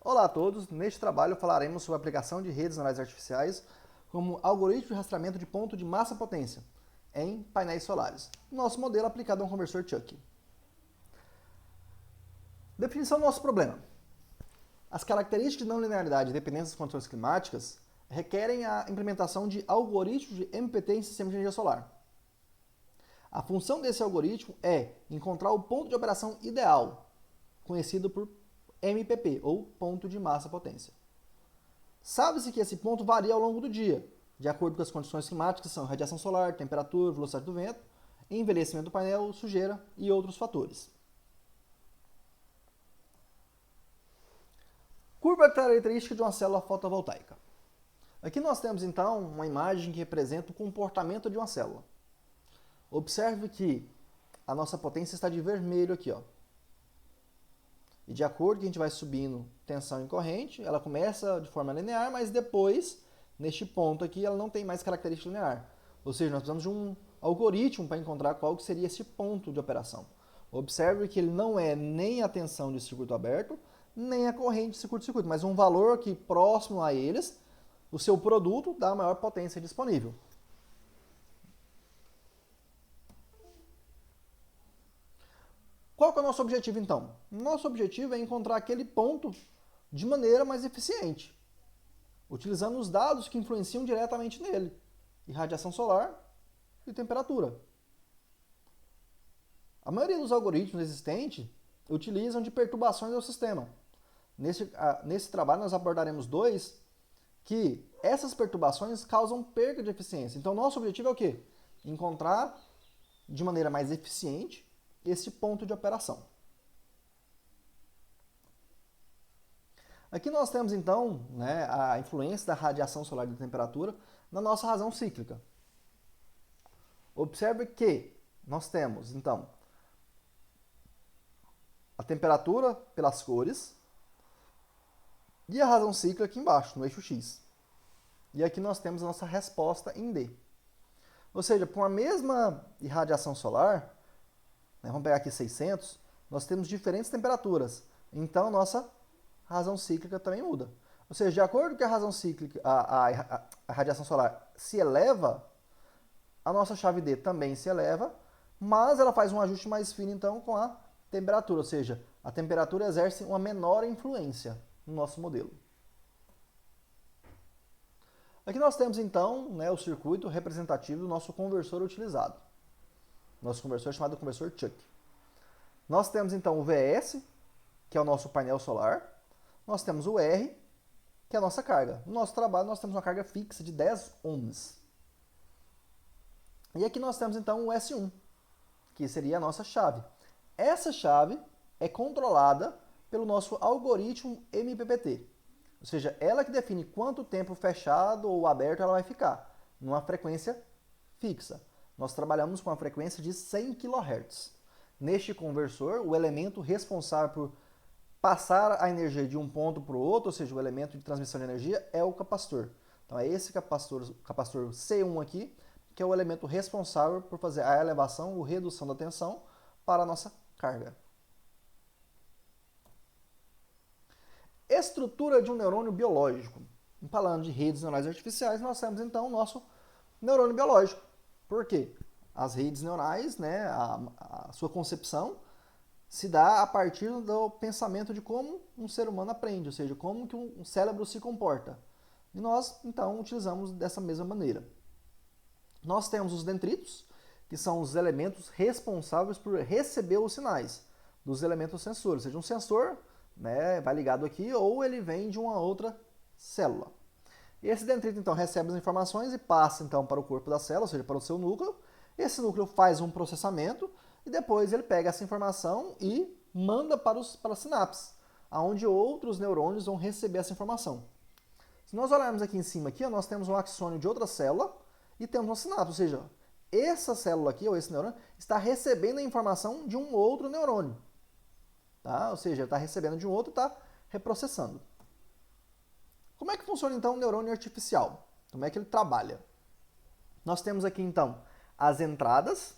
Olá a todos, neste trabalho falaremos sobre a aplicação de redes neurais artificiais como algoritmo de rastreamento de ponto de massa-potência em painéis solares. Nosso modelo aplicado a um conversor Chuck. Definição do nosso problema. As características de não linearidade e dependência das condições climáticas requerem a implementação de algoritmos de MPT em sistemas de energia solar. A função desse algoritmo é encontrar o ponto de operação ideal, conhecido por MPP, ou ponto de massa-potência. Sabe-se que esse ponto varia ao longo do dia, de acordo com as condições climáticas, que são radiação solar, temperatura, velocidade do vento, envelhecimento do painel, sujeira e outros fatores. Curva característica de uma célula fotovoltaica. Aqui nós temos então uma imagem que representa o comportamento de uma célula. Observe que a nossa potência está de vermelho aqui, ó. E de acordo que a gente vai subindo tensão em corrente, ela começa de forma linear, mas depois, neste ponto aqui, ela não tem mais característica linear. Ou seja, nós precisamos de um algoritmo para encontrar qual que seria esse ponto de operação. Observe que ele não é nem a tensão de circuito aberto, nem a corrente de curto-circuito, mas um valor que próximo a eles, o seu produto dá a maior potência disponível. Qual que é o nosso objetivo, então? Nosso objetivo é encontrar aquele ponto de maneira mais eficiente, utilizando os dados que influenciam diretamente nele, irradiação solar e temperatura. A maioria dos algoritmos existentes utilizam de perturbações ao sistema. Nesse trabalho nós abordaremos dois que essas perturbações causam perda de eficiência. Então nosso objetivo é o quê? Encontrar de maneira mais eficiente esse ponto de operação. Aqui nós temos então a influência da radiação solar e da temperatura na nossa razão cíclica. Observe que nós temos então a temperatura pelas cores e a razão cíclica aqui embaixo, no eixo X. E aqui nós temos a nossa resposta em D. Ou seja, por uma mesma irradiação solar, vamos pegar aqui 600, nós temos diferentes temperaturas. Então, nossa razão cíclica também muda. Ou seja, de acordo com a razão cíclica, a radiação solar se eleva, a nossa chave D também se eleva, mas ela faz um ajuste mais fino, então, com a temperatura. Ou seja, a temperatura exerce uma menor influência no nosso modelo. Aqui nós temos, então, o circuito representativo do nosso conversor utilizado. Nosso conversor é chamado conversor Chuck. Nós temos então o VS, que é o nosso painel solar. Nós temos o R, que é a nossa carga. No nosso trabalho nós temos uma carga fixa de 10 ohms. E aqui nós temos então o S1, que seria a nossa chave. Essa chave é controlada pelo nosso algoritmo MPPT. Ou seja, ela que define quanto tempo fechado ou aberto ela vai ficar, numa frequência fixa. Nós trabalhamos com uma frequência de 100 kHz. Neste conversor, o elemento responsável por passar a energia de um ponto para o outro, ou seja, o elemento de transmissão de energia, é o capacitor. Então é esse capacitor C1 aqui, que é o elemento responsável por fazer a elevação ou redução da tensão para a nossa carga. Estrutura de um neurônio biológico. Falando de redes neurais artificiais, nós temos então o nosso neurônio biológico. Por quê? As redes neurais, a sua concepção se dá a partir do pensamento de como um ser humano aprende, ou seja, como que um cérebro se comporta. E nós, então, utilizamos dessa mesma maneira. Nós temos os dendritos, que são os elementos responsáveis por receber os sinais dos elementos sensores. Ou seja, um sensor vai ligado aqui ou ele vem de uma outra célula. E esse dendrito, então, recebe as informações e passa, então, para o corpo da célula, ou seja, para o seu núcleo. Esse núcleo faz um processamento e depois ele pega essa informação e manda para as sinapses, onde outros neurônios vão receber essa informação. Se nós olharmos aqui em cima, nós temos um axônio de outra célula e temos uma sinapse, ou seja, essa célula aqui, ou esse neurônio, está recebendo a informação de um outro neurônio. Tá? Ou seja, está recebendo de um outro e está reprocessando. Como é que funciona, então, o neurônio artificial? Como é que ele trabalha? Nós temos aqui, então, as entradas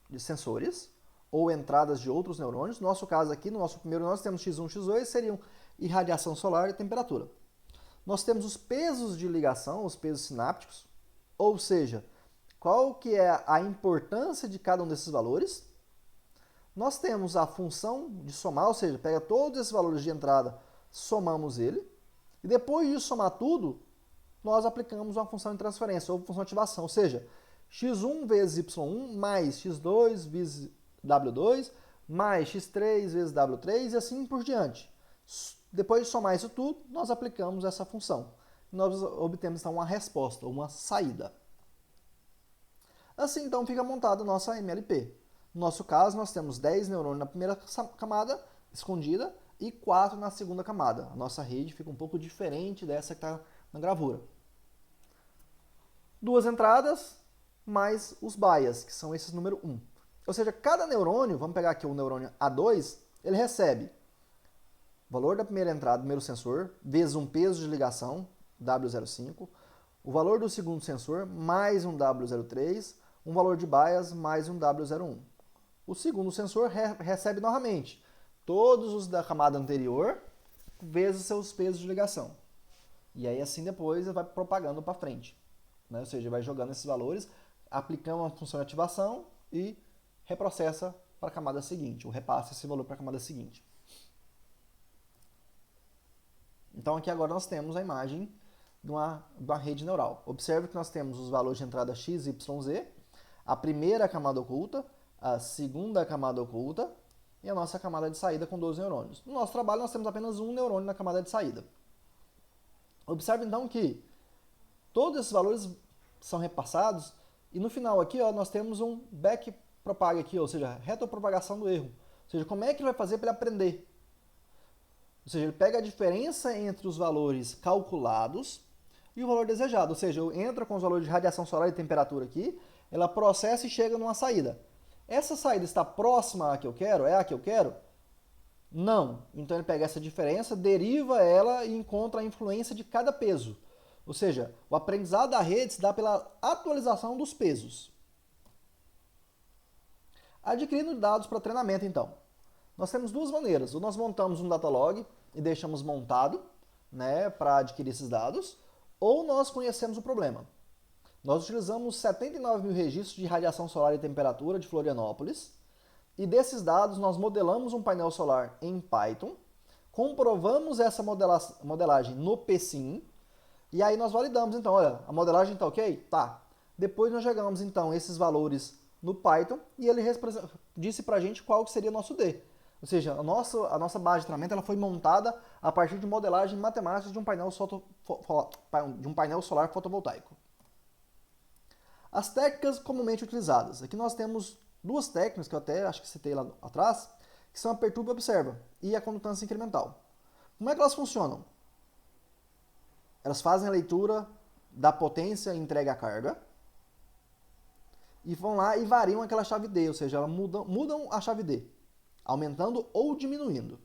de sensores, ou entradas de outros neurônios. No nosso caso aqui, no nosso primeiro nós temos x1, x2, seriam irradiação solar e temperatura. Nós temos os pesos de ligação, os pesos sinápticos, ou seja, qual que é a importância de cada um desses valores. Nós temos a função de somar, ou seja, pega todos esses valores de entrada, somamos ele, e depois de somar tudo, nós aplicamos uma função de transferência, ou função de ativação, ou seja, x1 vezes y1 mais x2 vezes w2 mais x3 vezes w3 e assim por diante. Depois de somar isso tudo, nós aplicamos essa função. Nós obtemos então uma resposta, uma saída. Assim então fica montada a nossa MLP. No nosso caso, nós temos 10 neurônios na primeira camada, escondida, e 4 na segunda camada. A nossa rede fica um pouco diferente dessa que está na gravura. Duas entradas, mais os bias, que são esses número 1. Ou seja, cada neurônio, vamos pegar aqui o neurônio A2, ele recebe o valor da primeira entrada, primeiro sensor, vezes um peso de ligação, W05, o valor do segundo sensor, mais um W03, um valor de bias, mais um W01. O segundo sensor recebe novamente todos os da camada anterior, vezes seus pesos de ligação. E aí assim depois vai propagando para frente. Né? Ou seja, vai jogando esses valores, aplicando uma função de ativação e reprocessa para a camada seguinte, ou repassa esse valor para a camada seguinte. Então aqui agora nós temos a imagem de uma rede neural. Observe que nós temos os valores de entrada x, y, z, a primeira camada oculta, a segunda camada oculta e a nossa camada de saída com 12 neurônios. No nosso trabalho nós temos apenas um neurônio na camada de saída. Observe então que todos esses valores são repassados e no final aqui ó, nós temos um backpropag aqui, ou seja, retropropagação do erro. Ou seja, como é que ele vai fazer para ele aprender? Ou seja, ele pega a diferença entre os valores calculados e o valor desejado. Ou seja, eu entro com os valores de radiação solar e temperatura aqui, ela processa e chega numa saída. Essa saída está próxima à que eu quero? É a que eu quero? Não. Então ele pega essa diferença, deriva ela e encontra a influência de cada peso. Ou seja, o aprendizado da rede se dá pela atualização dos pesos. Adquirindo dados para treinamento, então. Nós temos duas maneiras. Ou nós montamos um datalog e deixamos montado, né, para adquirir esses dados, ou nós conhecemos o problema. Nós utilizamos 79 mil registros de radiação solar e temperatura de Florianópolis, e desses dados nós modelamos um painel solar em Python, comprovamos essa modelagem no PSIM, e aí nós validamos, então, olha, a modelagem está ok? Tá. Depois nós jogamos, então, esses valores no Python, e ele disse pra gente qual seria o nosso D. Ou seja, a nossa base de treinamento ela foi montada a partir de modelagem matemática de um painel solar fotovoltaico. As técnicas comumente utilizadas. Aqui nós temos duas técnicas, que eu até acho que citei lá atrás, que são a perturba e observa e a condutância incremental. Como é que elas funcionam? Elas fazem a leitura da potência entregue à carga e vão lá e variam aquela chave D, ou seja, elas mudam a chave D, aumentando ou diminuindo.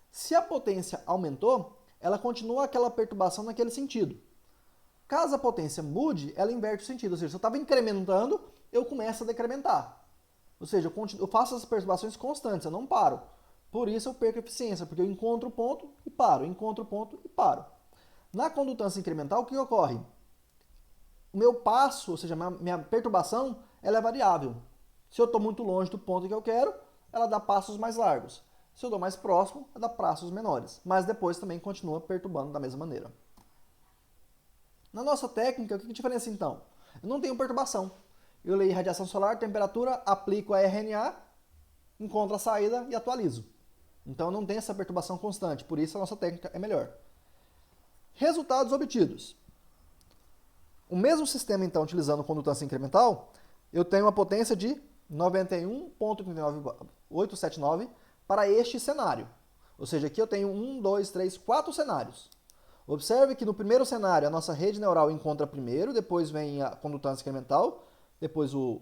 Se a potência aumentou, ela continua aquela perturbação naquele sentido. Caso a potência mude, ela inverte o sentido. Ou seja, se eu estava incrementando, eu começo a decrementar. Ou seja, eu faço as perturbações constantes, eu não paro. Por isso eu perco eficiência, porque eu encontro o ponto e paro, encontro o ponto e paro. Na condutância incremental, o que ocorre? O meu passo, ou seja, minha perturbação, ela é variável. Se eu estou muito longe do ponto que eu quero, ela dá passos mais largos. Se eu estou mais próximo, ela dá passos menores. Mas depois também continua perturbando da mesma maneira. Na nossa técnica, o que diferencia então? Eu não tenho perturbação. Eu leio radiação solar, temperatura, aplico a RNA, encontro a saída e atualizo. Então não tem essa perturbação constante, por isso a nossa técnica é melhor. Resultados obtidos. O mesmo sistema, então, utilizando condutância incremental, eu tenho uma potência de 91.39879 para este cenário. Ou seja, aqui eu tenho 1, 2, 3, 4 cenários. Observe que no primeiro cenário a nossa rede neural encontra primeiro, depois vem a condutância incremental, depois o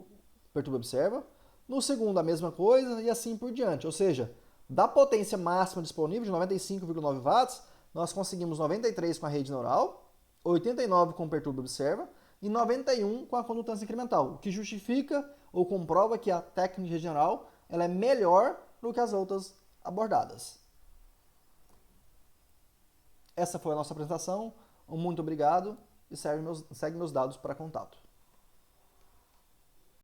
perturba observa. No segundo a mesma coisa e assim por diante. Ou seja, da potência máxima disponível de 95,9 watts, nós conseguimos 93 com a rede neural, 89 com o perturba observa e 91 com a condutância incremental, o que justifica ou comprova que a técnica de rede neural ela é melhor do que as outras abordadas. Essa foi a nossa apresentação. Muito obrigado e segue meus dados para contato.